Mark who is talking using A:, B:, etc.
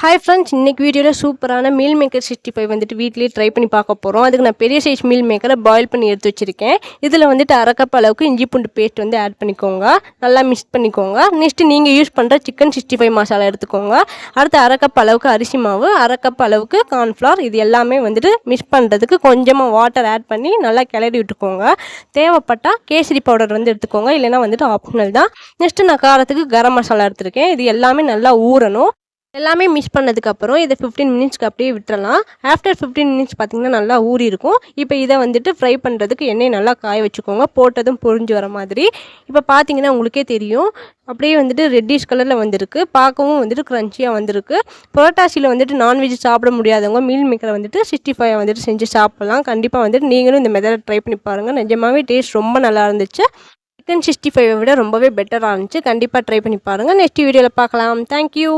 A: Hi friends, இன்றைக்கி வீடியோவில் சூப்பரான மீல் மேக்கர் 65 வந்துட்டு வீட்டிலேயே ட்ரை பண்ணி பார்க்க போகிறோம். அதுக்கு நான் பெரிய சைஸ் மீல் மேக்கரை பாயில் பண்ணி எடுத்து வச்சுருக்கேன். இதில் வந்துட்டு அரை கப் அளவுக்கு இஞ்சி பூண்டு பேஸ்ட் வந்து ஆட் பண்ணிக்கோங்க. நல்லா மிக்ஸ் பண்ணிக்கோங்க. நெக்ஸ்ட்டு நீங்கள் யூஸ் பண்ணுற சிக்கன் 65 மசாலா எடுத்துக்கோங்க. அடுத்து அரை கப் அளவுக்கு அரிசி மாவு, அரை கப் அளவுக்கு கார்ன்ஃப்ளவர், இது எல்லாமே வந்துட்டு மிக்ஸ் பண்ணுறதுக்கு கொஞ்சமாக வாட்டர் ஆட் பண்ணி நல்லா கிளறி விட்டுக்கோங்க. தேவைப்பட்டால் கேசரி பவுடர் வந்து எடுத்துக்கோங்க, இல்லைனா வந்துட்டு ஆப்ஷனல் தான். நெக்ஸ்ட்டு நான் காரத்துக்கு கரம் மசாலா எடுத்துருக்கேன். இது எல்லாமே நல்லா ஊறணும். எல்லாமே மிக்ஸ் பண்ணதுக்கப்புறம் இதை 15 மினிட்ஸ்க்கு அப்படியே விட்டுறலாம். ஆஃப்டர் 15 மினிட்ஸ் பார்த்திங்கன்னா நல்லா ஊறி இருக்கும். இப்போ இதை வந்துட்டு ஃப்ரை பண்ணுறதுக்கு எண்ணெய் நல்லா காய வச்சுக்கோங்க, போட்டதும் பொரிஞ்சு வர மாதிரி. இப்போ பார்த்தீங்கன்னா உங்களுக்கே தெரியும், அப்படியே வந்துட்டு ரெட்டிஷ் கலரில் வந்திருக்கு. பார்க்கவும் வந்துட்டு க்ரன்ச்சியாக வந்திருக்கு. புரோட்டாசியில் வந்துட்டு நான்வெஜ் சாப்பிட முடியாதவங்க மீல் மேக்கரை வந்துட்டு 65 வந்துட்டு செஞ்சு சாப்பிட்லாம். கண்டிப்பாக வந்துட்டு நீங்களும் இந்த மெத்தடை ட்ரை பண்ணி பாருங்கள். நிஜமாகவே டேஸ்ட் ரொம்ப நல்லா இருந்துச்சு. சிக்கன் 65 விட ரொம்பவே பெட்டராக இருந்துச்சு. கண்டிப்பாக ட்ரை பண்ணி பாருங்கள். நெக்ஸ்ட் வீடியோவில் பார்க்கலாம். தேங்க்யூ.